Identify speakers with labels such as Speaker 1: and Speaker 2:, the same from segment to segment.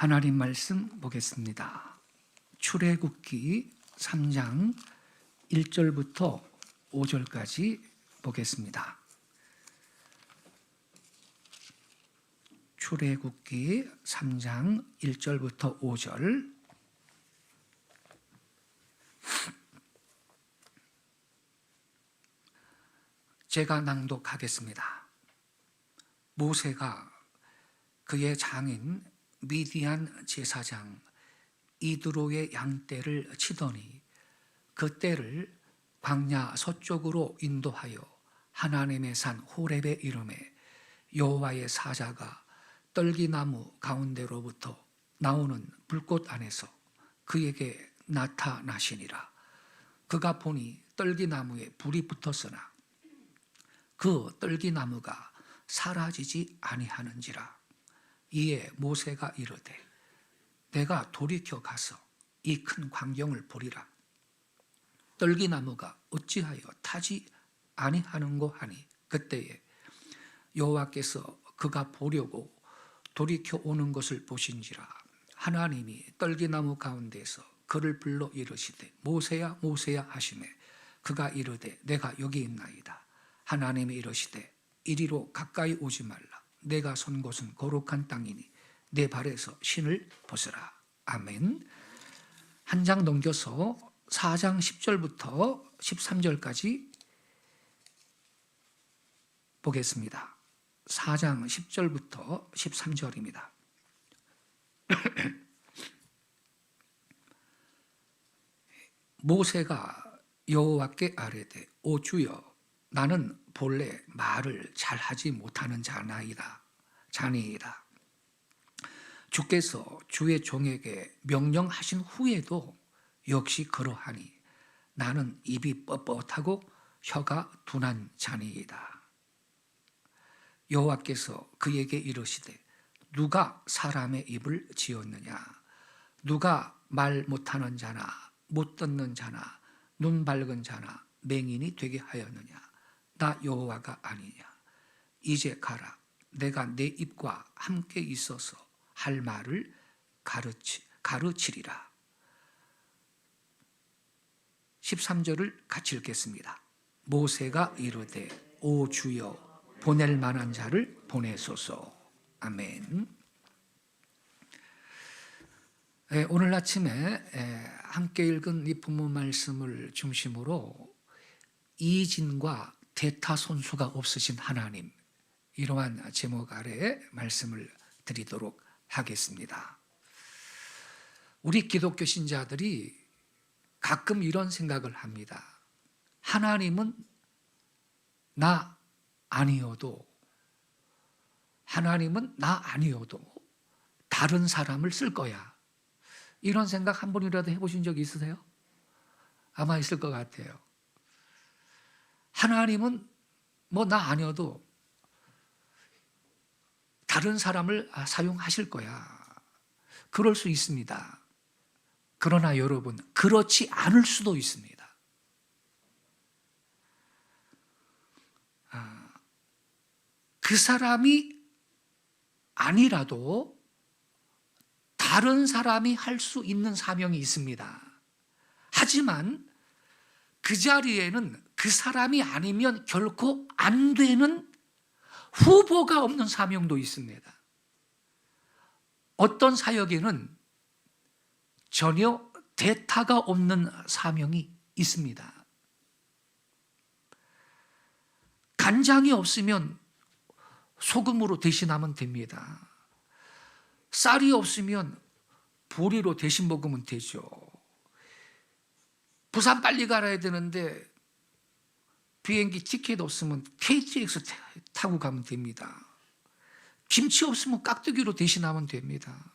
Speaker 1: 하나님 말씀 보겠습니다. 출애굽기 3장 1절부터 5절까지 보겠습니다. 출애굽기 3장 1절부터 5절. 제가 낭독하겠습니다. 모세가 그의 장인 미디안 제사장 이드로의 양떼를 치더니 그 떼를 광야 서쪽으로 인도하여 하나님의 산 호렙에 이르매 여호와의 사자가 떨기나무 가운데로부터 나오는 불꽃 안에서 그에게 나타나시니라. 그가 보니 떨기나무에 불이 붙었으나 그 떨기나무가 사라지지 아니하는지라. 이에 모세가 이르되 내가 돌이켜 가서 이 큰 광경을 보리라. 떨기나무가 어찌하여 타지 아니하는고 하니 그때에 여호와께서 그가 보려고 돌이켜 오는 것을 보신지라. 하나님이 떨기나무 가운데서 그를 불러 이르시되 모세야 모세야 하시매 그가 이르되 내가 여기 있나이다. 하나님이 이르시되 이리로 가까이 오지 말라. 내가 선 곳은 거룩한 땅이니 내 발에서 신을 벗으라. 아멘. 한 장 넘겨서 4장 10절부터 13절까지 보겠습니다. 4장 10절부터 13절입니다. 모세가 여호와께 아뢰되 오 주여 나는 본래 말을 잘하지 못하는 자니이다. 주께서 주의 종에게 명령하신 후에도 역시 그러하니 나는 입이 뻣뻣하고 혀가 둔한 자니이다. 여호와께서 그에게 이르시되 누가 사람의 입을 지었느냐? 누가 말 못하는 자나 못 듣는 자나 눈 밝은 자나 맹인이 되게 하였느냐? 나 여호와가 아니냐? 이제 가라. 내가 내 입과 함께 있어서 할 말을 가르치리라. 13절을 같이 읽겠습니다. 모세가 이르되 오 주여 보낼 만한 자를 보내소서. 아멘. 오늘 아침에 함께 읽은 이 본문 말씀을 중심으로 이진과 대타손수가 없으신 하나님, 이러한 제목 아래 말씀을 드리도록 하겠습니다. 우리 기독교 신자들이 가끔 이런 생각을 합니다. 하나님은 나 아니어도 다른 사람을 쓸 거야. 이런 생각 한 번이라도 해보신 적 있으세요? 아마 있을 것 같아요. 하나님은 나 아니어도 다른 사람을 사용하실 거야. 그럴 수 있습니다. 그러나 여러분, 그렇지 않을 수도 있습니다. 그 사람이 아니라도 다른 사람이 할 수 있는 사명이 있습니다. 하지만 그 자리에는 그 사람이 아니면 결코 안 되는 후보가 없는 사명도 있습니다. 어떤 사역에는 전혀 대타가 없는 사명이 있습니다. 간장이 없으면 소금으로 대신하면 됩니다. 쌀이 없으면 보리로 대신 먹으면 되죠. 부산 빨리 가야 되는데 비행기 티켓 없으면 KTX 타고 가면 됩니다. 김치 없으면 깍두기로 대신하면 됩니다.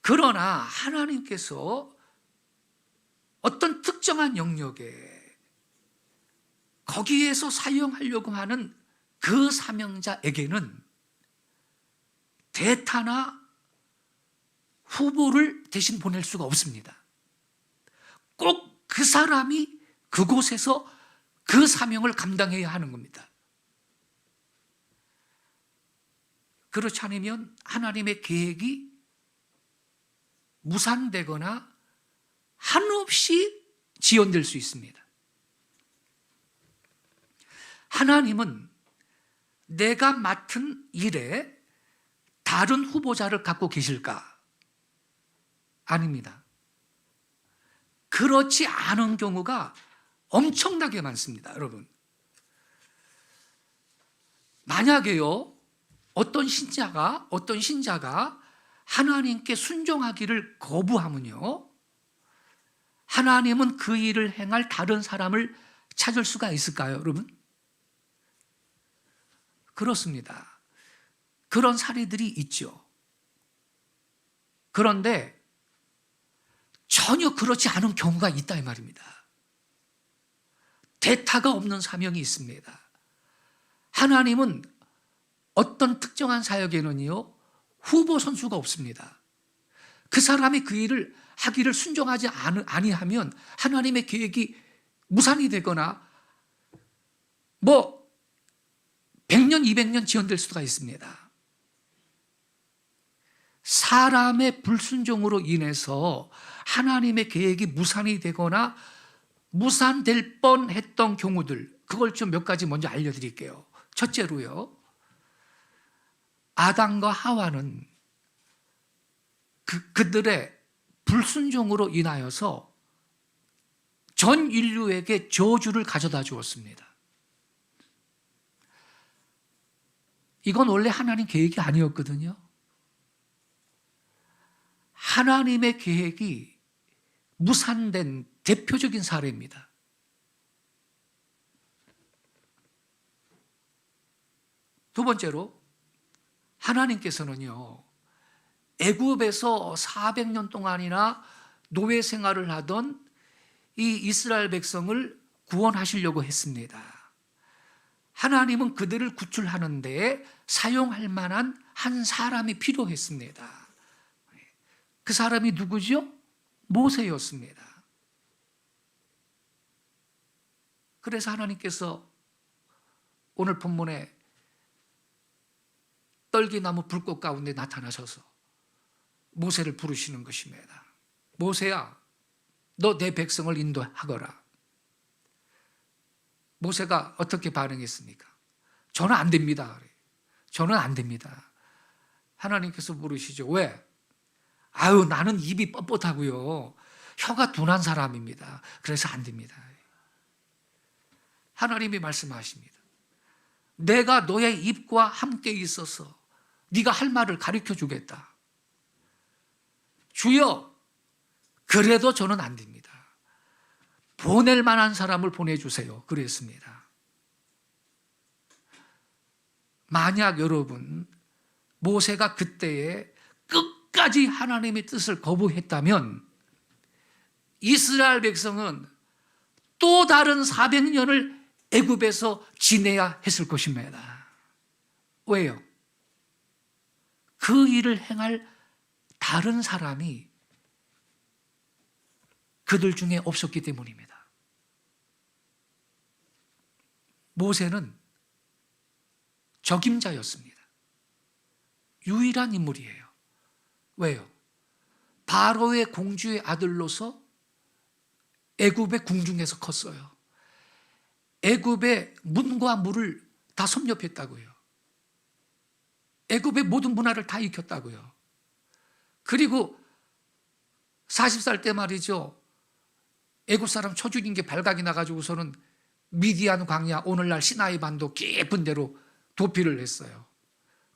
Speaker 1: 그러나 하나님께서 어떤 특정한 영역에 거기에서 사용하려고 하는 그 사명자에게는 대타나 후보를 대신 보낼 수가 없습니다. 꼭 그 사람이 그곳에서 그 사명을 감당해야 하는 겁니다. 그렇지 않으면 하나님의 계획이 무산되거나 한없이 지연될 수 있습니다. 하나님은 내가 맡은 일에 다른 후보자를 갖고 계실까? 아닙니다. 그렇지 않은 경우가 엄청나게 많습니다, 여러분. 만약에요, 어떤 신자가 하나님께 순종하기를 거부하면요, 하나님은 그 일을 행할 다른 사람을 찾을 수가 있을까요, 여러분? 그렇습니다. 그런 사례들이 있죠. 그런데 전혀 그렇지 않은 경우가 있다 이 말입니다. 대타가 없는 사명이 있습니다. 하나님은 어떤 특정한 사역에는요, 후보 선수가 없습니다. 그 사람이 그 일을 하기를 순종하지 아니하면 하나님의 계획이 무산이 되거나 100년, 200년 지연될 수가 있습니다. 사람의 불순종으로 인해서 하나님의 계획이 무산이 되거나 무산될 뻔했던 경우들, 그걸 좀 몇 가지 먼저 알려드릴게요. 첫째로요, 아담과 하와는 그들의 불순종으로 인하여서 전 인류에게 저주를 가져다 주었습니다. 이건 원래 하나님 계획이 아니었거든요. 하나님의 계획이 무산된 대표적인 사례입니다. 두 번째로, 하나님께서는요, 애굽에서 400년 동안이나 노예 생활을 하던 이 이스라엘 백성을 구원하시려고 했습니다. 하나님은 그들을 구출하는 데 사용할 만한 한 사람이 필요했습니다. 그 사람이 누구죠? 모세였습니다. 그래서 하나님께서 오늘 본문에 떨기나무 불꽃 가운데 나타나셔서 모세를 부르시는 것입니다. 모세야, 너 내 백성을 인도하거라. 모세가 어떻게 반응했습니까? 저는 안 됩니다. 저는 안 됩니다. 하나님께서 물으시죠. 왜? 나는 입이 뻣뻣하고요, 혀가 둔한 사람입니다. 그래서 안 됩니다. 하나님이 말씀하십니다. 내가 너의 입과 함께 있어서 네가 할 말을 가르쳐 주겠다. 주여, 그래도 저는 안 됩니다. 보낼 만한 사람을 보내주세요. 그랬습니다. 만약 여러분, 모세가 그때에 끝까지 하나님의 뜻을 거부했다면 이스라엘 백성은 또 다른 400년을 애굽에서 지내야 했을 것입니다. 왜요? 그 일을 행할 다른 사람이 그들 중에 없었기 때문입니다. 모세는 적임자였습니다. 유일한 인물이에요. 왜요? 바로의 공주의 아들로서 애굽의 궁중에서 컸어요. 애굽의 문과 물을 다 섭렵했다고요. 애굽의 모든 문화를 다 익혔다고요. 그리고 40살 때 말이죠, 애굽 사람 초주인계 발각이 나가지고서는 미디안 광야, 오늘날 시나이 반도 깊은 데로 도피를 했어요.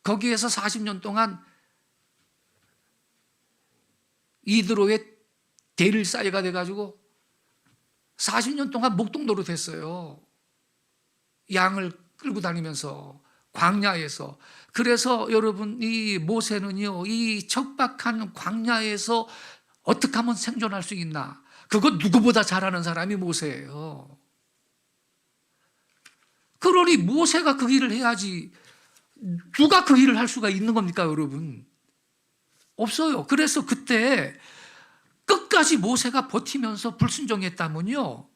Speaker 1: 거기에서 40년 동안 이드로의 대릴사이가 돼가지고 40년 동안 목동도로 됐어요. 양을 끌고 다니면서 광야에서. 그래서 여러분, 이 모세는요, 이 척박한 광야에서 어떻게 하면 생존할 수 있나, 그거 누구보다 잘하는 사람이 모세예요. 그러니 모세가 그 일을 해야지 누가 그 일을 할 수가 있는 겁니까, 여러분? 없어요. 그래서 그때 끝까지 모세가 버티면서 불순종했다면요,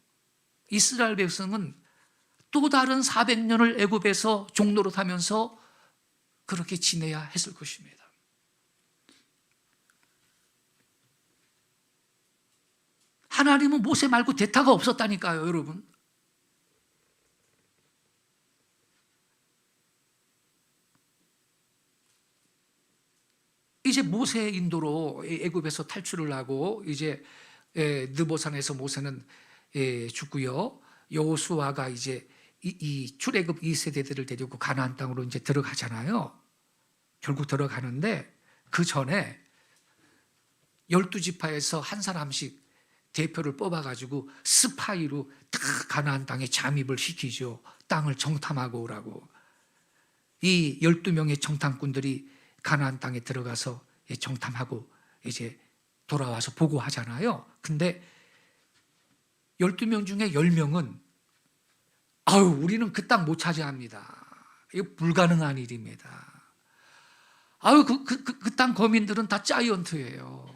Speaker 1: 이스라엘 백성은 또 다른 400년을 애굽에서 종노릇하면서 그렇게 지내야 했을 것입니다. 하나님은 모세 말고 대타가 없었다니까요, 여러분. 이제 모세의 인도로 애굽에서 탈출을 하고 이제 느보산에서 모세는 죽고요. 여호수아가 이제 이 출애굽 2세대들을 데리고 가나안 땅으로 이제 들어가잖아요. 결국 들어가는데 그 전에 12지파에서 한 사람씩 대표를 뽑아가지고 스파이로 딱 가나안 땅에 잠입을 시키죠. 땅을 정탐하고 오라고. 이 12명의 정탐꾼들이 가나안 땅에 들어가서 정탐하고 이제 돌아와서 보고하잖아요. 근데 12명 중에 10명은 우리는 그 땅 못 차지합니다. 이거 불가능한 일입니다. 그 땅 거민들은 다 자이언트예요.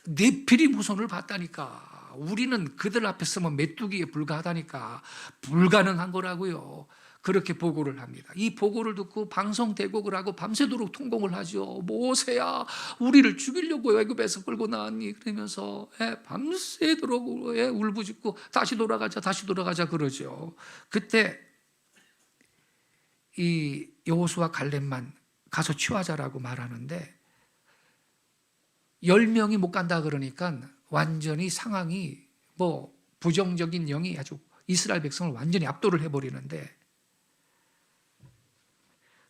Speaker 1: 네피림 후손을 봤다니까. 우리는 그들 앞에 서면 메뚜기에 불과하다니까. 불가능한 거라고요. 그렇게 보고를 합니다. 이 보고를 듣고 방송대곡을 하고 밤새도록 통곡을 하죠. 모세야, 우리를 죽이려고 애굽에서 끌고 나왔니? 그러면서 밤새도록 울부짖고 다시 돌아가자 그러죠. 그때 이 여호수아 갈렙만 가서 취하자라고 말하는데 10명이 못 간다 그러니까 완전히 상황이 부정적인 영이 아주 이스라엘 백성을 완전히 압도를 해버리는데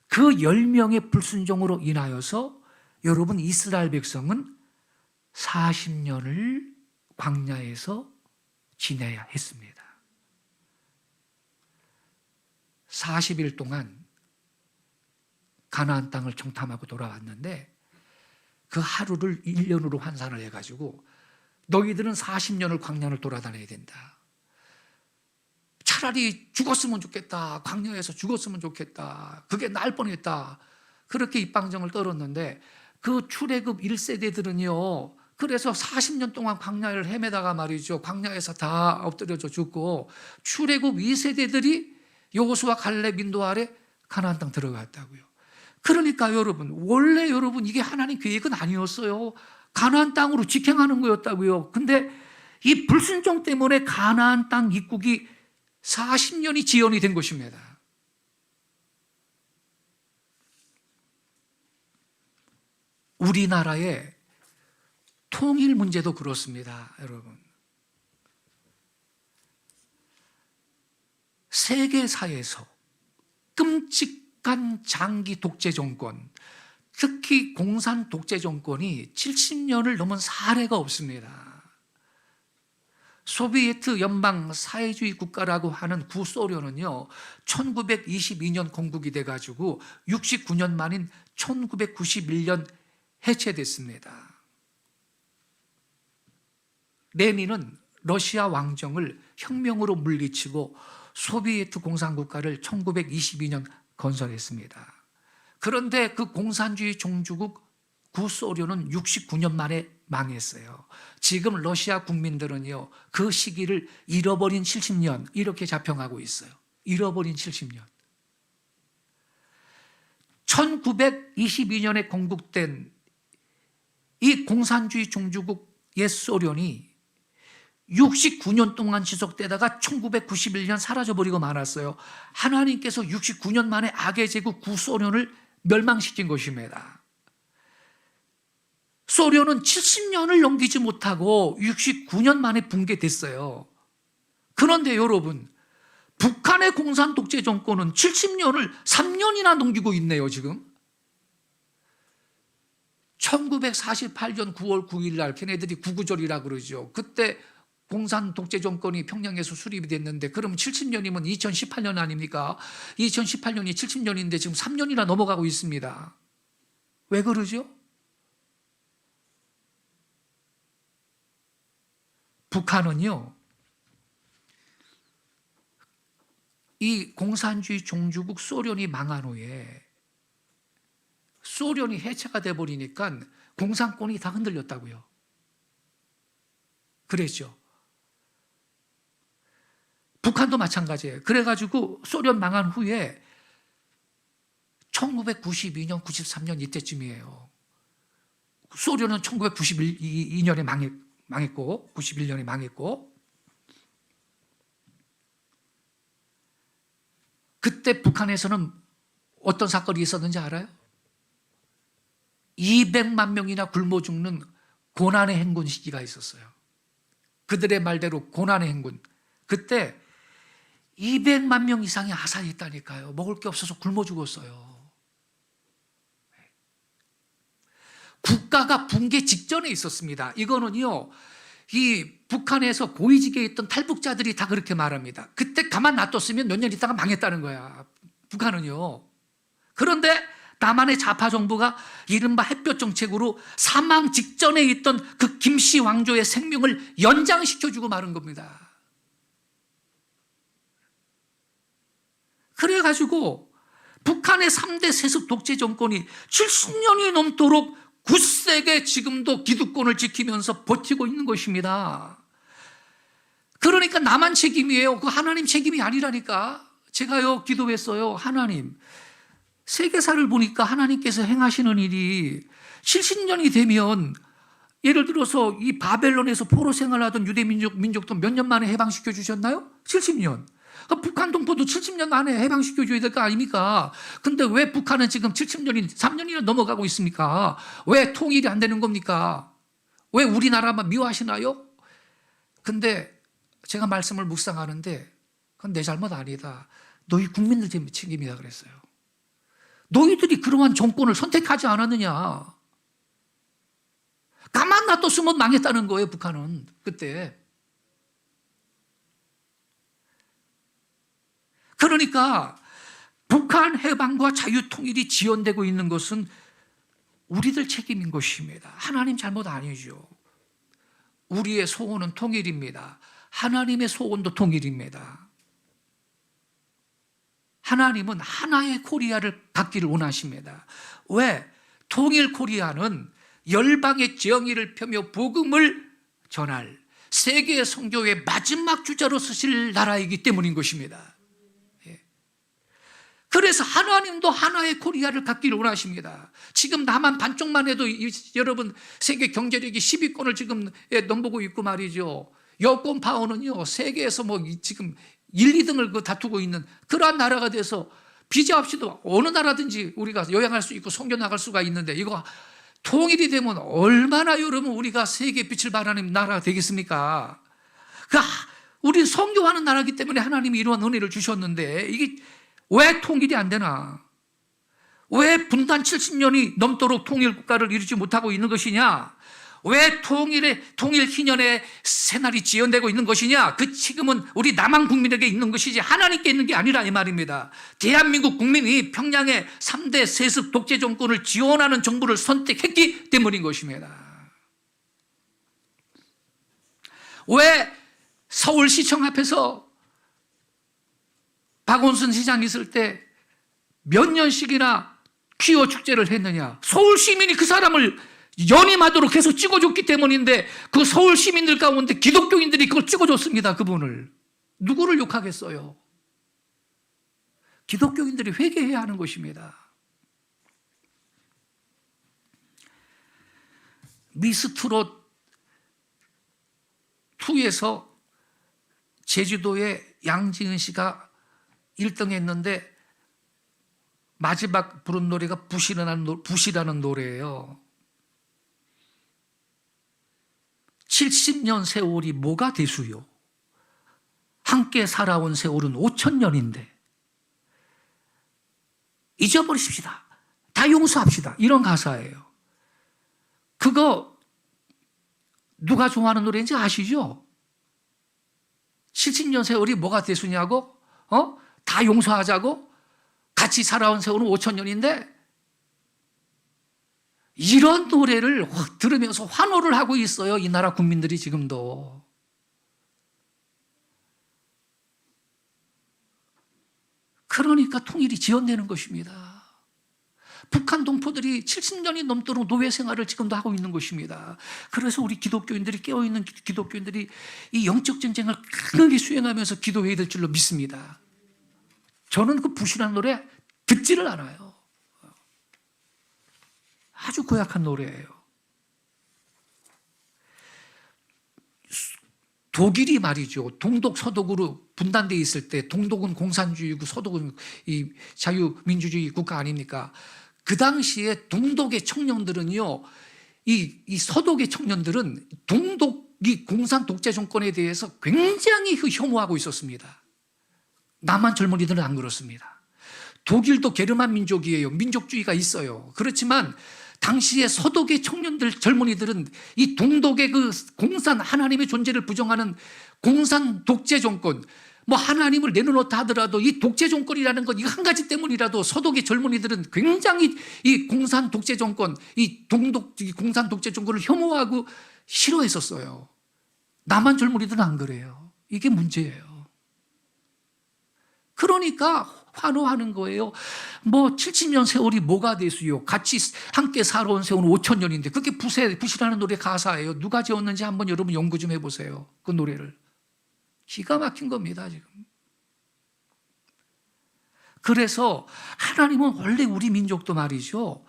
Speaker 1: 그 10명의 불순종으로 인하여서 여러분 이스라엘 백성은 40년을 광야에서 지내야 했습니다. 40일 동안 가나안 땅을 정탐하고 돌아왔는데 그 하루를 1년으로 환산을 해가지고 너희들은 40년을 광야를 돌아다녀야 된다. 차라리 죽었으면 좋겠다. 광야에서 죽었으면 좋겠다. 그게 날 뻔했다. 그렇게 입방정을 떨었는데 그 출애굽 1세대들은요. 그래서 40년 동안 광야를 헤매다가 말이죠. 광야에서 다 엎드려져 죽고 출애굽 2세대들이 여호수아 갈렙 인도 아래 가나안 땅 들어갔다고요. 그러니까 여러분, 원래 여러분 이게 하나님 계획은 아니었어요. 가나안 땅으로 직행하는 거였다고요. 근데 이 불순종 때문에 가나안 땅 입국이 40년이 지연이 된 것입니다. 우리나라의 통일 문제도 그렇습니다, 여러분. 세계사에서 끔찍한 장기 독재 정권, 특히 공산 독재 정권이 70년을 넘은 사례가 없습니다. 소비에트 연방 사회주의 국가라고 하는 구소련은요 1922년 건국이 돼가지고 69년 만인 1991년 해체됐습니다. 레닌은 러시아 왕정을 혁명으로 물리치고 소비에트 공산국가를 1922년 건설했습니다. 그런데 그 공산주의 종주국 구소련은 69년 만에 망했어요. 지금 러시아 국민들은요 그 시기를 잃어버린 70년 이렇게 자평하고 있어요. 잃어버린 70년. 1922년에 건국된 이 공산주의 종주국 옛소련이 69년 동안 지속되다가 1991년 사라져버리고 말았어요. 하나님께서 69년 만에 악의 제국 구소련을 멸망시킨 것입니다. 소련은 70년을 넘기지 못하고 69년 만에 붕괴됐어요. 그런데 여러분, 북한의 공산 독재 정권은 70년을 3년이나 넘기고 있네요, 지금. 1948년 9월 9일 날 걔네들이 구구절이라 그러죠. 그때 공산 독재 정권이 평양에서 수립이 됐는데 그럼 70년이면 2018년 아닙니까? 2018년이 70년인데 지금 3년이나 넘어가고 있습니다. 왜 그러죠? 북한은요, 이 공산주의 종주국 소련이 망한 후에 소련이 해체가 돼버리니까 공산권이 다 흔들렸다고요. 그랬죠. 북한도 마찬가지예요. 그래가지고 소련 망한 후에 1992년, 93년 이때쯤이에요. 소련은 1992년에 망했고 91년에 망했고 그때 북한에서는 어떤 사건이 있었는지 알아요? 200만 명이나 굶어 죽는 고난의 행군 시기가 있었어요. 그들의 말대로 고난의 행군. 그때 200만 명 이상이 아사했다니까요. 먹을 게 없어서 굶어 죽었어요. 국가가 붕괴 직전에 있었습니다. 이거는요, 이 북한에서 고위직에 있던 탈북자들이 다 그렇게 말합니다. 그때 가만 놔뒀으면 몇 년 있다가 망했다는 거야. 북한은요. 그런데 남한의 좌파 정부가 이른바 햇볕 정책으로 사망 직전에 있던 그 김씨 왕조의 생명을 연장시켜주고 마는 겁니다. 그래가지고 북한의 3대 세습 독재 정권이 70년이 넘도록 굳세게 지금도 기득권을 지키면서 버티고 있는 것입니다. 그러니까 나만 책임이에요. 그 하나님 책임이 아니라니까. 제가요 기도했어요. 하나님, 세계사를 보니까 하나님께서 행하시는 일이 70년이 되면 예를 들어서 이 바벨론에서 포로 생활하던 유대 민족도 몇 년 만에 해방시켜 주셨나요? 70년. 북한 동포도 70년 만에 해방시켜 줘야 될 거 아닙니까? 근데 왜 북한은 지금 70년이 3년이나 넘어가고 있습니까? 왜 통일이 안 되는 겁니까? 왜 우리나라만 미워하시나요? 근데 제가 말씀을 묵상하는데 그건 내 잘못 아니다. 너희 국민들 책임이다 그랬어요. 너희들이 그러한 정권을 선택하지 않았느냐? 가만 놔뒀으면 망했다는 거예요, 북한은. 그때. 그러니까 북한 해방과 자유통일이 지연되고 있는 것은 우리들 책임인 것입니다. 하나님 잘못 아니죠. 우리의 소원은 통일입니다. 하나님의 소원도 통일입니다. 하나님은 하나의 코리아를 갖기를 원하십니다. 왜? 통일 코리아는 열방의 정의를 펴며 복음을 전할 세계 선교의 마지막 주자로 쓰실 나라이기 때문인 것입니다. 그래서 하나님도 하나의 코리아를 갖기를 원하십니다. 지금 남한 반쪽만 해도 여러분 세계 경제력이 10위권을 지금 넘보고 있고 말이죠. 여권 파워는요 세계에서 뭐 지금 1, 2등을 다투고 있는 그러한 나라가 돼서 비자 없이도 어느 나라든지 우리가 여행할 수 있고 선교 나갈 수가 있는데 이거 통일이 되면 얼마나 여러분 우리가 세계 빛을 발하는 나라가 되겠습니까? 우리 선교하는 나라이기 때문에 하나님이 이러한 은혜를 주셨는데 이게 왜 통일이 안 되나? 왜 분단 70년이 넘도록 통일 국가를 이루지 못하고 있는 것이냐? 왜 통일 희년의 새날이 지연되고 있는 것이냐? 그 책임은 우리 남한 국민에게 있는 것이지 하나님께 있는 게 아니라 이 말입니다. 대한민국 국민이 평양의 3대 세습 독재 정권을 지원하는 정부를 선택했기 때문인 것입니다. 왜 서울시청 앞에서 박원순 시장 있을 때 몇 년씩이나 퀴어 축제를 했느냐? 서울 시민이 그 사람을 연임하도록 계속 찍어줬기 때문인데 그 서울 시민들 가운데 기독교인들이 그걸 찍어줬습니다. 그분을. 누구를 욕하겠어요? 기독교인들이 회개해야 하는 것입니다. 미스트롯 2에서 제주도의 양지은 씨가 1등 했는데 마지막 부른 노래가 붓이라는 노래예요. 70년 세월이 뭐가 대수요? 함께 살아온 세월은 5,000년인데 잊어버리십시다. 다 용서합시다. 이런 가사예요. 그거 누가 좋아하는 노래인지 아시죠? 70년 세월이 뭐가 대수냐고? 다 용서하자고? 같이 살아온 세월은 5,000년인데 이런 노래를 들으면서 환호를 하고 있어요. 이 나라 국민들이 지금도. 그러니까 통일이 지연되는 것입니다. 북한 동포들이 70년이 넘도록 노예 생활을 지금도 하고 있는 것입니다. 그래서 우리 기독교인들이 깨어있는 기독교인들이 이 영적 전쟁을 강하게 수행하면서 기도해야 될 줄로 믿습니다. 저는 그 붓이라는 노래 듣지를 않아요. 아주 고약한 노래예요. 독일이 말이죠. 동독, 서독으로 분단되어 있을 때 동독은 공산주의고 서독은 이 자유민주주의 국가 아닙니까? 그 당시에 동독의 청년들은요, 이 서독의 청년들은 동독이 공산 독재 정권에 대해서 굉장히 혐오하고 있었습니다. 남한 젊은이들은 안 그렇습니다. 독일도 게르만 민족이에요. 민족주의가 있어요. 그렇지만 당시에 서독의 청년들, 젊은이들은 이 동독의 그 공산, 하나님의 존재를 부정하는 공산 독재 정권, 뭐 하나님을 내려놓다 하더라도 이 독재 정권이라는 것, 이 한 가지 때문이라도 서독의 젊은이들은 굉장히 이 공산 독재 정권, 이 공산 독재 정권을 혐오하고 싫어했었어요. 남한 젊은이들은 안 그래요. 이게 문제예요. 그러니까 환호하는 거예요. 뭐 70년 세월이 뭐가 되수요. 같이 함께 살아온 세월은 5,000년인데 그게 부시라는 노래 가사예요. 누가 지었는지 한번 여러분 연구 좀 해보세요. 그 노래를. 기가 막힌 겁니다, 지금. 그래서 하나님은 원래 우리 민족도 말이죠.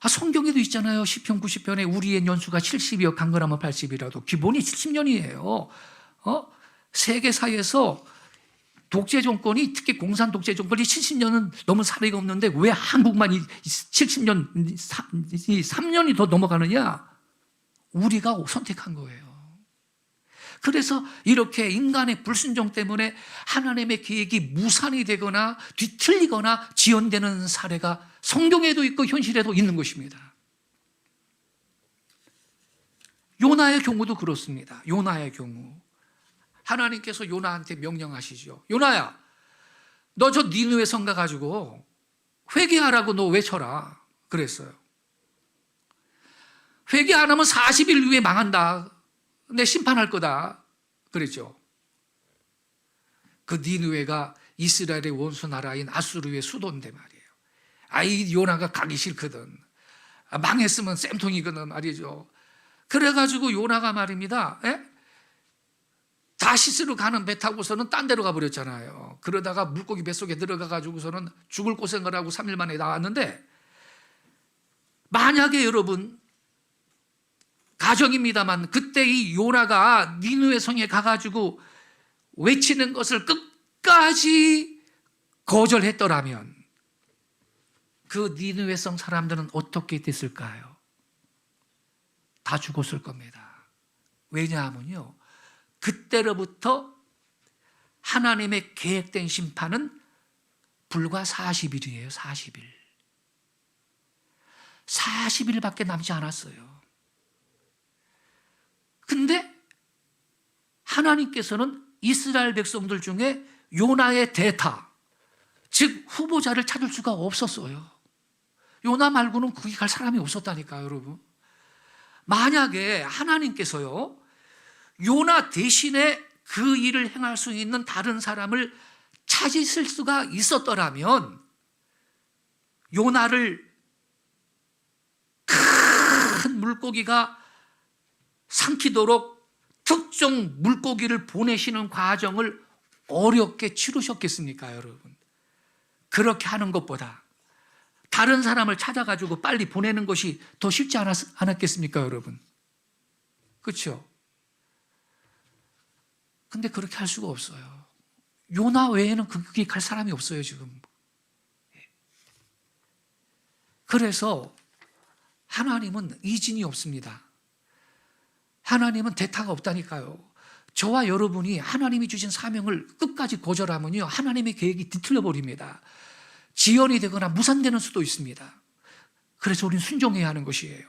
Speaker 1: 성경에도 있잖아요. 시편 90편에 우리의 연수가 70이요 강건하면 80이라도 기본이 70년이에요. 세계사에서 독재 정권이, 특히 공산 독재 정권이 70년은 넘은 사례가 없는데 왜 한국만 70년, 3년이 더 넘어가느냐? 우리가 선택한 거예요. 그래서 이렇게 인간의 불순종 때문에 하나님의 계획이 무산이 되거나 뒤틀리거나 지연되는 사례가 성경에도 있고 현실에도 있는 것입니다. 요나의 경우도 그렇습니다. 요나의 경우. 하나님께서 요나한테 명령하시죠. 요나야, 너 저 니느웨 성 가가지고 회개하라고 너 외쳐라. 그랬어요. 회개 안 하면 40일 후에 망한다. 내 심판할 거다. 그랬죠. 그 니느웨가 이스라엘의 원수 나라인 아수르의 수도인데 말이에요. 이 요나가 가기 싫거든. 망했으면 쌤통이거든 말이죠. 그래가지고 요나가 말입니다. 다시스로 가는 배 타고서는 딴 데로 가버렸잖아요. 그러다가 물고기 뱃속에 들어가가지고서는 죽을 고생을 하고 3일 만에 나왔는데, 만약에 여러분, 가정입니다만 그때 이 요나가 니느웨 성에 가가지고 외치는 것을 끝까지 거절했더라면 그 니느웨 성 사람들은 어떻게 됐을까요? 다 죽었을 겁니다. 왜냐하면요, 그때로부터 하나님의 계획된 심판은 불과 40일이에요. 40일. 40일밖에 남지 않았어요. 근데 하나님께서는 이스라엘 백성들 중에 요나의 대타, 즉 후보자를 찾을 수가 없었어요. 요나 말고는 거기 갈 사람이 없었다니까요, 여러분. 만약에 하나님께서요, 요나 대신에 그 일을 행할 수 있는 다른 사람을 찾으실 수가 있었더라면 요나를 큰 물고기가 삼키도록 특정 물고기를 보내시는 과정을 어렵게 치르셨겠습니까, 여러분? 그렇게 하는 것보다 다른 사람을 찾아가지고 빨리 보내는 것이 더 쉽지 않았겠습니까, 여러분? 그렇죠? 근데 그렇게 할 수가 없어요. 요나 외에는 거기 갈 사람이 없어요, 지금. 그래서 하나님은 이진이 없습니다. 하나님은 대타가 없다니까요. 저와 여러분이 하나님이 주신 사명을 끝까지 거절하면요, 하나님의 계획이 뒤틀려 버립니다. 지연이 되거나 무산되는 수도 있습니다. 그래서 우리는 순종해야 하는 것이에요.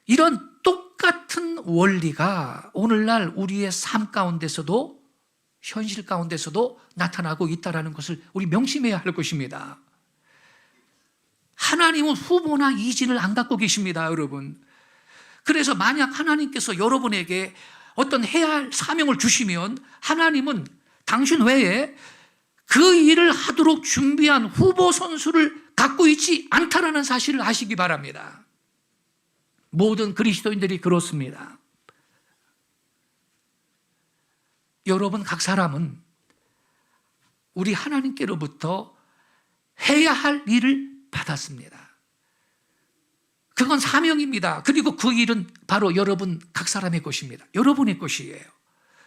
Speaker 1: 이런 똑같은 원리가 오늘날 우리의 삶 가운데서도, 현실 가운데서도 나타나고 있다는 것을 우리 명심해야 할 것입니다. 하나님은 후보나 이진을 안 갖고 계십니다, 여러분. 그래서 만약 하나님께서 여러분에게 어떤 해야 할 사명을 주시면 하나님은 당신 외에 그 일을 하도록 준비한 후보 선수를 갖고 있지 않다라는 사실을 아시기 바랍니다. 모든 그리스도인들이 그렇습니다. 여러분 각 사람은 우리 하나님께로부터 해야 할 일을 받았습니다. 그건 사명입니다. 그리고 그 일은 바로 여러분 각 사람의 것입니다. 여러분의 것이에요.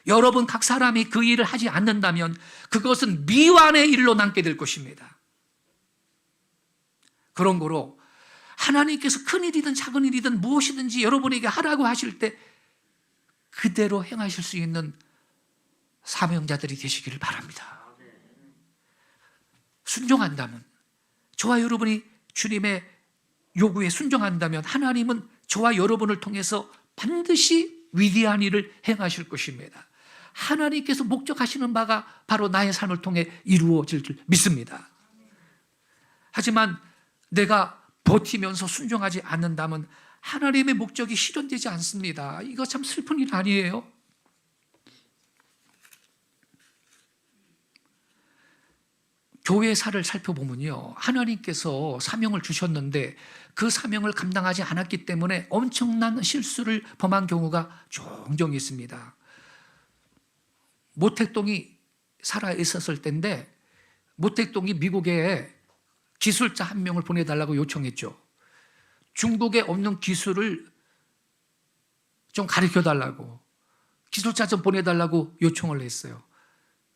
Speaker 1: 여러분 각 사람이 그 일을 하지 않는다면 그것은 미완의 일로 남게 될 것입니다. 그런 거로 하나님께서 큰 일이든 작은 일이든 무엇이든지 여러분에게 하라고 하실 때 그대로 행하실 수 있는 사명자들이 되시기를 바랍니다. 순종한다면, 저와 여러분이 주님의 요구에 순종한다면 하나님은 저와 여러분을 통해서 반드시 위대한 일을 행하실 것입니다. 하나님께서 목적하시는 바가 바로 나의 삶을 통해 이루어질 줄 믿습니다. 하지만 내가 버티면서 순종하지 않는다면 하나님의 목적이 실현되지 않습니다. 이거 참 슬픈 일 아니에요? 교회사를 살펴보면요, 하나님께서 사명을 주셨는데 그 사명을 감당하지 않았기 때문에 엄청난 실수를 범한 경우가 종종 있습니다. 모택동이 살아 있었을 때인데 모택동이 미국에 기술자 한 명을 보내달라고 요청했죠. 중국에 없는 기술을 좀 가르쳐달라고, 기술자 좀 보내달라고 요청을 했어요.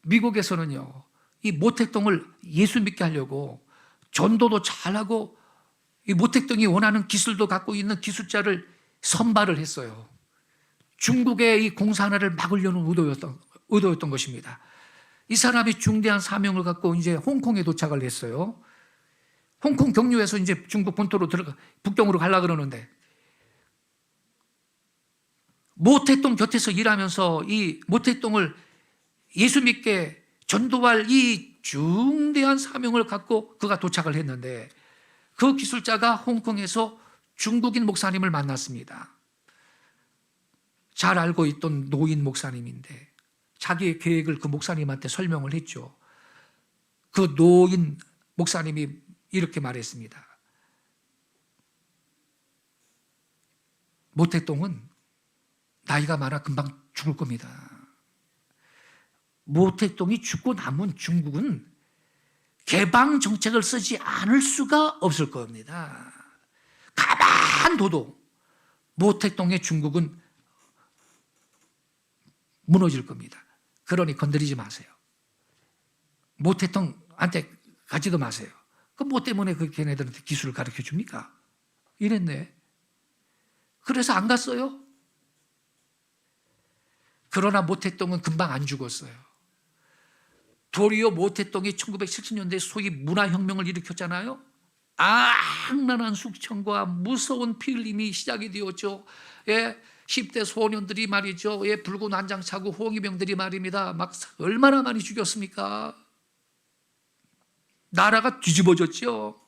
Speaker 1: 미국에서는요, 이 모택동을 예수 믿게 하려고 전도도 잘하고 이 모택동이 원하는 기술도 갖고 있는 기술자를 선발을 했어요. 중국의 이 공사 하나를 막으려는 의도였던 것입니다. 이 사람이 중대한 사명을 갖고 이제 홍콩에 도착을 했어요. 홍콩 경유해서 이제 중국 본토로 북경으로 가려고 그러는데 모택동 곁에서 일하면서 이 모택동을 예수 믿게 전도할 이 중대한 사명을 갖고 그가 도착을 했는데 그 기술자가 홍콩에서 중국인 목사님을 만났습니다. 잘 알고 있던 노인 목사님인데 자기의 계획을 그 목사님한테 설명을 했죠. 그 노인 목사님이 이렇게 말했습니다. 모택동은 나이가 많아 금방 죽을 겁니다. 모택동이 죽고 남은 중국은 개방 정책을 쓰지 않을 수가 없을 겁니다. 가만 둬도 모택동의 중국은 무너질 겁니다. 그러니 건드리지 마세요. 모택동한테 가지도 마세요. 그 뭐 때문에 그 걔네들한테 기술을 가르쳐 줍니까? 이랬네. 그래서 안 갔어요. 그러나 모택동은 금방 안 죽었어요. 도리어 모택동이 1970년대 소위 문화혁명을 일으켰잖아요. 악랄한 숙청과 무서운 피 흘림이 시작이 되었죠. 예, 10대 소년들이 말이죠. 예, 붉은 한장 차고 홍위병들이 말입니다. 막 얼마나 많이 죽였습니까? 나라가 뒤집어졌죠.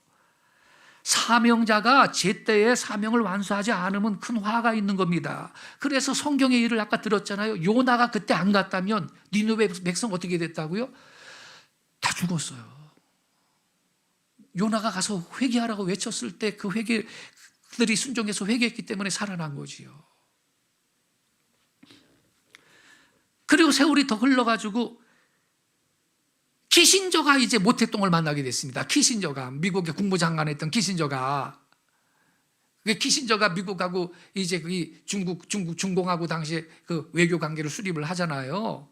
Speaker 1: 사명자가 제때에 사명을 완수하지 않으면 큰 화가 있는 겁니다. 그래서 성경의 일을 아까 들었잖아요. 요나가 그때 안 갔다면 니느웨 백성 어떻게 됐다고요? 다 죽었어요. 요나가 가서 회개하라고 외쳤을 때 그 회개들이 순종해서 회개했기 때문에 살아난 거지요. 그리고 세월이 더 흘러가지고 키신저가 이제 모택동을 만나게 됐습니다. 키신저가 미국의 국무장관 했던 키신저가 미국하고 이제 중공하고 당시에 그 외교 관계를 수립을 하잖아요.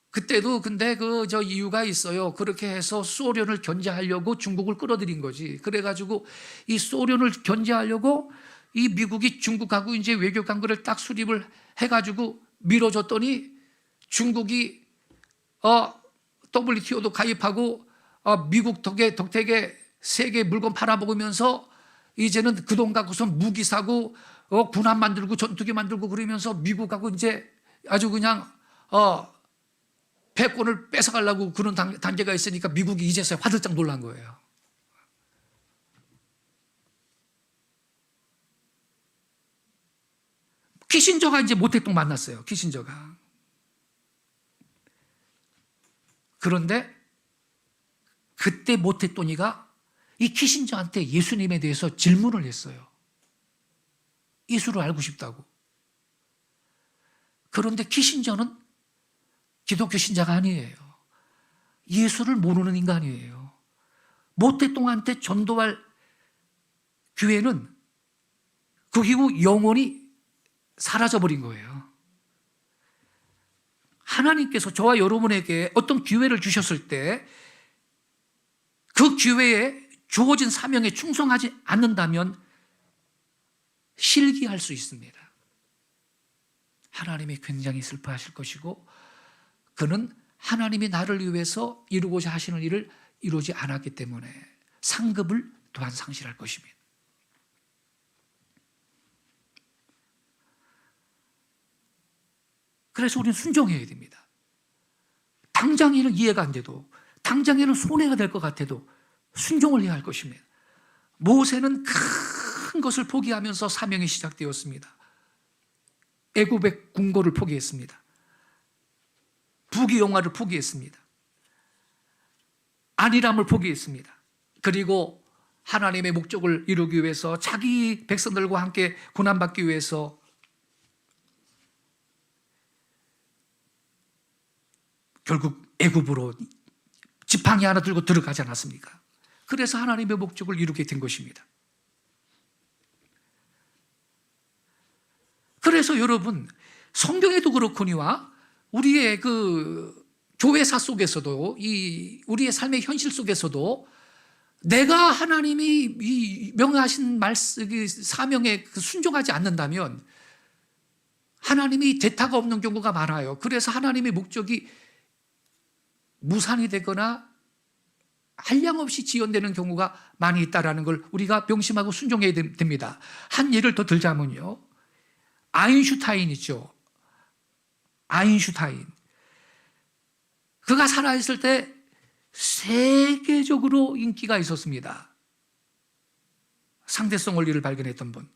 Speaker 1: 그때도 근데 저 이유가 있어요. 그렇게 해서 소련을 견제하려고 중국을 끌어들인 거지. 그래가지고 이 소련을 견제하려고 이 미국이 중국하고 이제 외교 관계를 딱 수립을 해가지고 밀어줬더니 중국이 WTO도 가입하고 미국 덕택에 세계 물건 팔아먹으면서 이제는 그 돈 갖고서 무기 사고 군함 만들고 전투기 만들고 그러면서 미국하고 이제 아주 그냥 패권을 뺏어가려고 그런 단계가 있으니까 미국이 이제서야 화들짝 놀란 거예요. 키신저가 이제 모택동 만났어요. 키신저가. 그런데 그때 모택동이가 이 키신저한테 예수님에 대해서 질문을 했어요. 예수를 알고 싶다고. 그런데 키신저는 기독교 신자가 아니에요. 예수를 모르는 인간이에요. 모택동한테 전도할 교회는 그 이후 영원히 사라져버린 거예요. 하나님께서 저와 여러분에게 어떤 기회를 주셨을 때 그 기회에 주어진 사명에 충성하지 않는다면 실기할 수 있습니다. 하나님이 굉장히 슬퍼하실 것이고, 그는 하나님이 나를 위해서 이루고자 하시는 일을 이루지 않았기 때문에 상급을 또한 상실할 것입니다. 그래서 우리는 순종해야 됩니다. 당장에는 이해가 안 돼도, 당장에는 손해가 될 것 같아도 순종을 해야 할 것입니다. 모세는 큰 것을 포기하면서 사명이 시작되었습니다. 애굽의 궁궐을 포기했습니다. 부귀영화를 포기했습니다. 안일함을 포기했습니다. 그리고 하나님의 목적을 이루기 위해서 자기 백성들과 함께 고난받기 위해서 결국 애굽으로 지팡이 하나 들고 들어가지 않았습니까? 그래서 하나님의 목적을 이루게 된 것입니다. 그래서 여러분, 성경에도 그렇거니와 우리의 그 교회사 속에서도, 우리의 삶의 현실 속에서도 내가 하나님이 이 명하신 사명에 순종하지 않는다면 하나님이 대타가 없는 경우가 많아요. 그래서 하나님의 목적이 무산이 되거나 한량없이 지연되는 경우가 많이 있다는 걸 우리가 명심하고 순종해야 됩니다. 한 예를 더 들자면요, 아인슈타인 있죠. 아인슈타인. 그가 살아있을 때 세계적으로 인기가 있었습니다. 상대성 원리를 발견했던 분.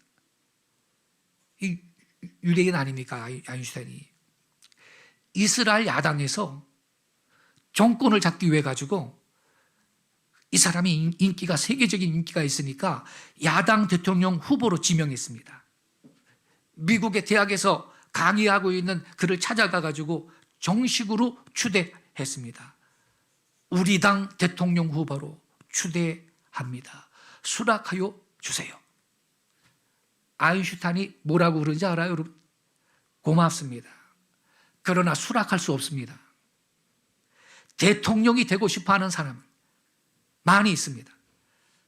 Speaker 1: 이 유대인 아닙니까, 아인슈타인이. 이스라엘 야당에서 정권을 잡기 위해 가지고 이 사람이 인기가, 세계적인 인기가 있으니까 야당 대통령 후보로 지명했습니다. 미국의 대학에서 강의하고 있는 그를 찾아가 가지고 정식으로 추대했습니다. 우리 당 대통령 후보로 추대합니다. 수락하여 주세요. 아인슈타인이 뭐라고 그러는지 알아요, 여러분? 고맙습니다. 그러나 수락할 수 없습니다. 대통령이 되고 싶어 하는 사람은 많이 있습니다.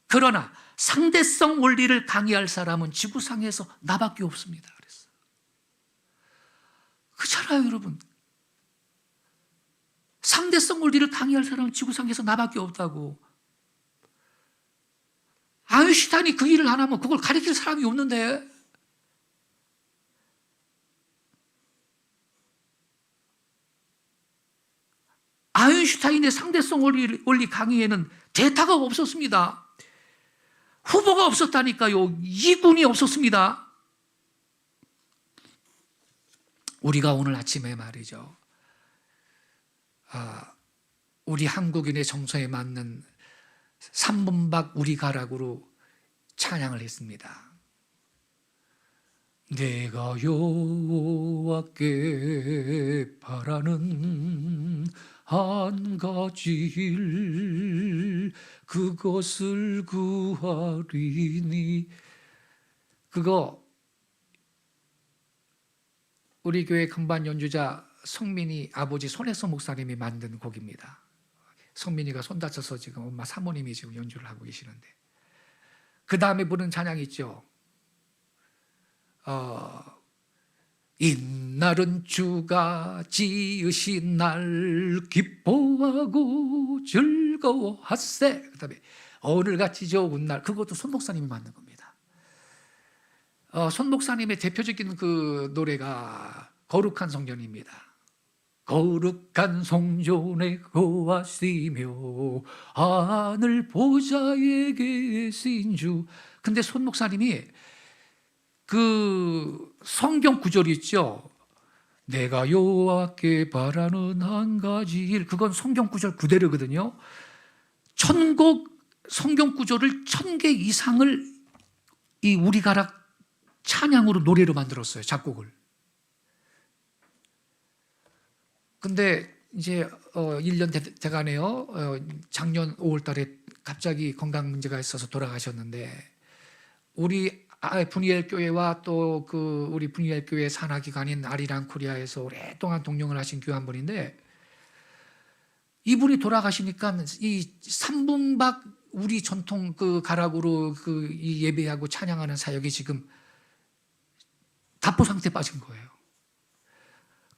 Speaker 1: 그러나 상대성 원리를 강의할 사람은 지구상에서 나밖에 없습니다. 그랬어요. 그렇잖아요, 여러분. 상대성 원리를 강의할 사람은 지구상에서 나밖에 없다고. 아인슈타인이 그 일을 안 하면 그걸 가르칠 사람이 없는데. 아인슈타인의 상대성 원리 강의에는 대타가 없었습니다. 후보가 없었다니까요. 이군이 없었습니다. 우리가 오늘 아침에 말이죠, 우리 한국인의 정서에 맞는 3분박 우리 가락으로 찬양을 했습니다. 내가 여호와께 바라는 한 가지 일, 그것을 구하리니. 그거 우리 교회 금반 연주자 성민이 아버지 손혜서 목사님이 만든 곡입니다. 성민이가 손 다쳐서 지금 엄마 사모님이 지금 연주를 하고 계시는데, 그 다음에 부른 찬양이 있죠. 이날은 주가 지으신 날 기뻐하고 즐거워하세. 그 다음에 오늘같이 좋은 날, 그것도 손 목사님이 만든 겁니다. 손 목사님의 대표적인 그 노래가 거룩한 성전입니다. 거룩한 성전에 거하시며 하늘 보좌에 계신 주. 근데 손 목사님이 그 성경 구절이 있죠. 내가 여호와께 바라는 한 가지 일, 그건 성경 구절 그대로거든요. 천곡 성경 구절을 1000개 이상을 이 우리 가락 찬양으로 노래로 만들었어요, 작곡을. 근데 이제 1년 돼가네요. 작년 5월 달에 갑자기 건강 문제가 있어서 돌아가셨는데, 우리 분이엘 교회와 또 그 우리 분이엘 교회 산하 기관인 아리랑 코리아에서 오랫동안 동령을 하신 교회 한 분인데, 이분이 돌아가시니까 이 3분박 우리 전통 그 가락으로 그 이 예배하고 찬양하는 사역이 지금 답보 상태에 빠진 거예요.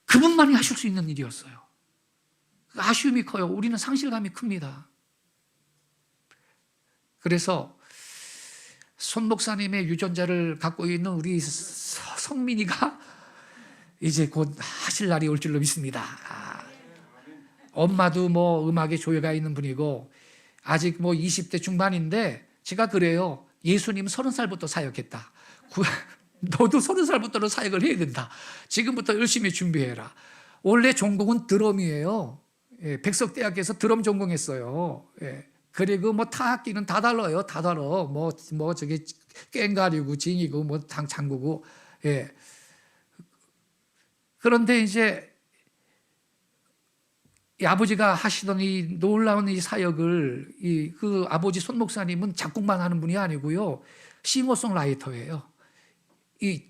Speaker 1: 그분만이 하실 수 있는 일이었어요. 아쉬움이 커요. 우리는 상실감이 큽니다. 그래서 손 목사님의 유전자를 갖고 있는 우리 성민이가 이제 곧 하실 날이 올 줄로 믿습니다. 엄마도 뭐 음악에 조예가 있는 분이고 아직 뭐 20대 중반인데, 제가 그래요. 예수님 30살부터 사역했다. 너도 30살부터는 사역을 해야 된다. 지금부터 열심히 준비해라. 원래 전공은 드럼이에요. 예, 백석대학에서 드럼 전공했어요. 예. 그리고 뭐 타악기는 다 달라요. 다 달라. 뭐 저기 꽹가리고 징이고 뭐 장구고. 예. 그런데 이제 이 아버지가 하시던 이 놀라운 이 사역을 그 아버지 손 목사님은 작곡만 하는 분이 아니고요. 싱어송라이터예요.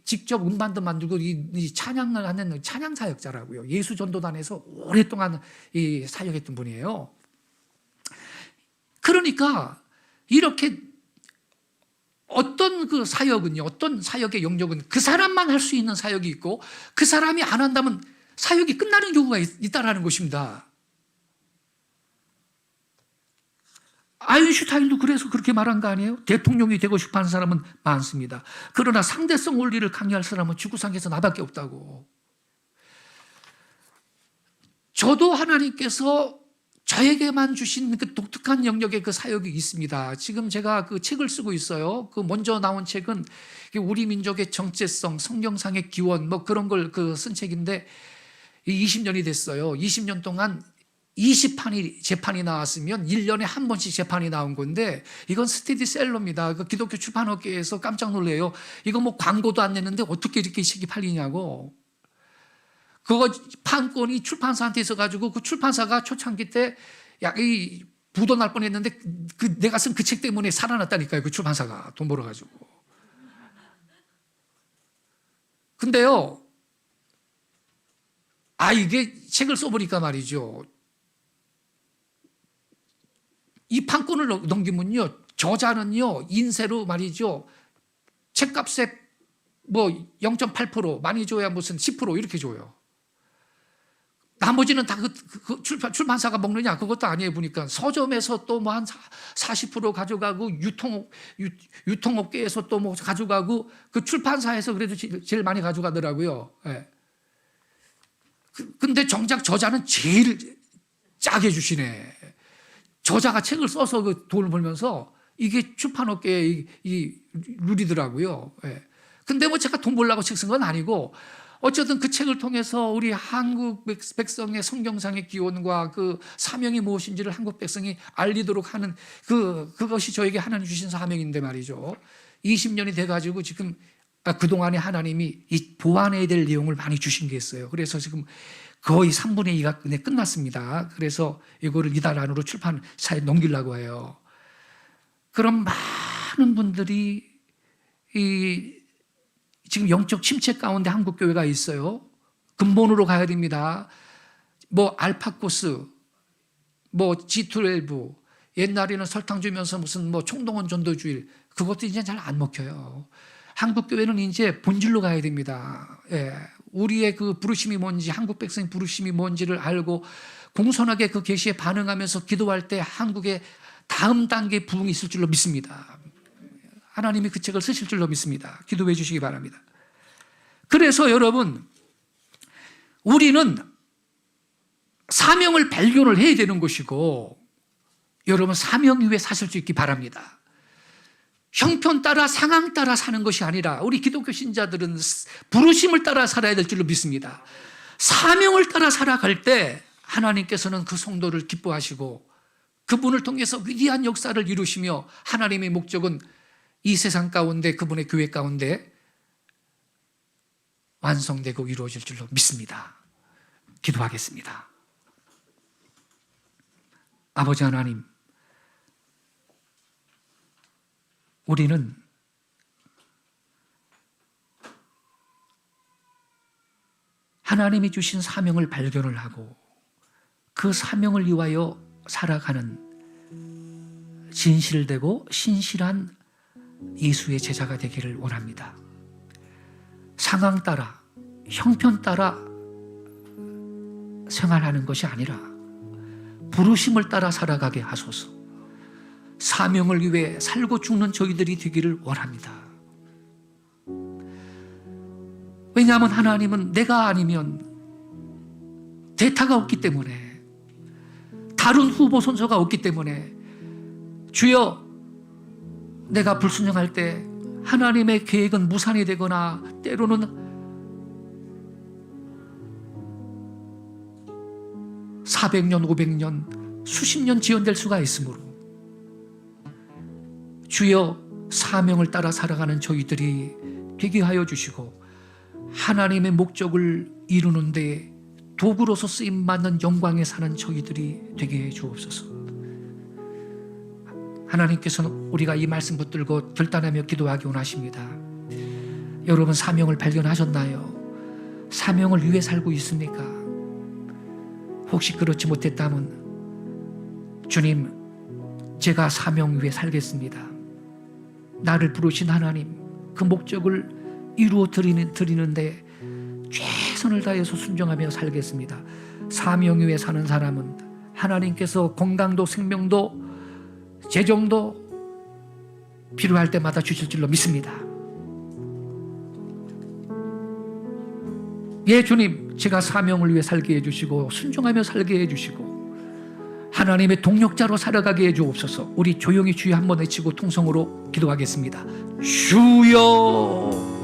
Speaker 1: 직접 음반도 만들고 이 찬양을 하는 찬양 사역자라고요. 예수 전도단에서 오랫동안 이 사역했던 분이에요. 그러니까 이렇게 어떤 그 사역은요, 어떤 사역의 영역은 그 사람만 할 수 있는 사역이 있고, 그 사람이 안 한다면 사역이 끝나는 경우가 있다라는 것입니다. 아인슈타인도 그래서 그렇게 말한 거 아니에요? 대통령이 되고 싶어 하는 사람은 많습니다. 그러나 상대성 원리를 강요할 사람은 지구상에서 나밖에 없다고. 저도 하나님께서 저에게만 주신 그 독특한 영역의 그 사역이 있습니다. 지금 제가 그 책을 쓰고 있어요. 그 먼저 나온 책은 우리 민족의 정체성, 성경상의 기원 뭐 그런 걸 그 쓴 책인데 20년이 됐어요. 20년 동안 20판이 재판이 나왔으면 1년에 한 번씩 재판이 나온 건데, 이건 스테디셀러입니다. 그 기독교 출판업계에서 깜짝 놀래요. 이거 뭐 광고도 안 냈는데 어떻게 이렇게 책이 팔리냐고. 그거 판권이 출판사한테 있어가지고 그 출판사가 초창기 때 이 부도 날 뻔했는데 내가 쓴 그 책 때문에 살아났다니까요. 그 출판사가 돈 벌어가지고. 근데요, 이게 책을 써보니까 말이죠. 이 판권을 넘기면요, 저자는요, 인쇄로 말이죠, 책값에 뭐 0.8%, 많이 줘야 무슨 10% 이렇게 줘요. 나머지는 다 그 출판사가 먹느냐? 그것도 아니에요. 보니까 서점에서 또 뭐 한 40% 가져가고, 유통업계에서 또 뭐 가져가고, 그 출판사에서 그래도 제일 많이 가져가더라고요. 예. 근데 정작 저자는 제일 짜게 주시네. 저자가 책을 써서 그 돈을 벌면서 이게 출판업계의 이 룰이더라고요. 예. 근데 뭐 제가 돈 벌려고 책 쓴 건 아니고, 어쨌든 그 책을 통해서 우리 한국 백성의 성경상의 기원과 그 사명이 무엇인지를 한국 백성이 알리도록 하는 그것이 저에게 하나님 주신 사명인데 말이죠. 20년이 돼가지고 지금 그동안에 하나님이 이 보완해야 될 내용을 많이 주신 게 있어요. 그래서 지금 거의 3분의 2가 끝났습니다. 그래서 이거를 이달 안으로 출판사에 넘기려고 해요. 그럼 많은 분들이 지금 영적 침체 가운데 한국 교회가 있어요. 근본으로 가야 됩니다. 뭐 알파코스, 뭐 G12, 옛날에는 설탕 주면서 무슨 뭐 총동원 전도주일, 그것도 이제 잘 안 먹혀요. 한국 교회는 이제 본질로 가야 됩니다. 예. 우리의 그 부르심이 뭔지, 한국 백성의 부르심이 뭔지를 알고 공손하게 그 계시에 반응하면서 기도할 때 한국의 다음 단계 부흥이 있을 줄로 믿습니다. 하나님이 그 책을 쓰실 줄로 믿습니다. 기도해 주시기 바랍니다. 그래서 여러분, 우리는 사명을 발견을 해야 되는 것이고, 여러분 사명 위에 사실 수 있기 바랍니다. 형편 따라 상황 따라 사는 것이 아니라 우리 기독교 신자들은 부르심을 따라 살아야 될 줄로 믿습니다. 사명을 따라 살아갈 때 하나님께서는 그 성도를 기뻐하시고 그분을 통해서 위대한 역사를 이루시며, 하나님의 목적은 이 세상 가운데 그분의 교회 가운데 완성되고 이루어질 줄로 믿습니다. 기도하겠습니다. 아버지 하나님, 우리는 하나님이 주신 사명을 발견을 하고 그 사명을 위하여 살아가는 진실되고 신실한 예수의 제자가 되기를 원합니다. 상황 따라, 형편 따라 생활하는 것이 아니라 부르심을 따라 살아가게 하소서. 사명을 위해 살고 죽는 저희들이 되기를 원합니다. 왜냐하면 하나님은 내가 아니면 대타가 없기 때문에, 다른 후보 선서가 없기 때문에, 주여 내가 불순종할 때 하나님의 계획은 무산이 되거나 때로는 400년, 500년, 수십 년 지연될 수가 있으므로 주여 사명을 따라 살아가는 저희들이 되게 하여 주시고 하나님의 목적을 이루는 데 도구로서 쓰임받는 영광에 사는 저희들이 되게 해 주옵소서. 하나님께서는 우리가 이 말씀 붙들고 결단하며 기도하기 원하십니다. 여러분 사명을 발견하셨나요? 사명을 위해 살고 있습니까? 혹시 그렇지 못했다면 주님, 제가 사명 위해 살겠습니다. 나를 부르신 하나님, 그 목적을 이루어 드리는데 최선을 다해서 순종하며 살겠습니다. 사명 위에 사는 사람은 하나님께서 건강도 생명도 재정도 필요할 때마다 주실 줄로 믿습니다. 예, 주님, 제가 사명을 위해 살게 해주시고 순종하며 살게 해주시고 하나님의 동력자로 살아가게 해주옵소서. 우리 조용히 주여 한번 외치고 통성으로 기도하겠습니다. 주여.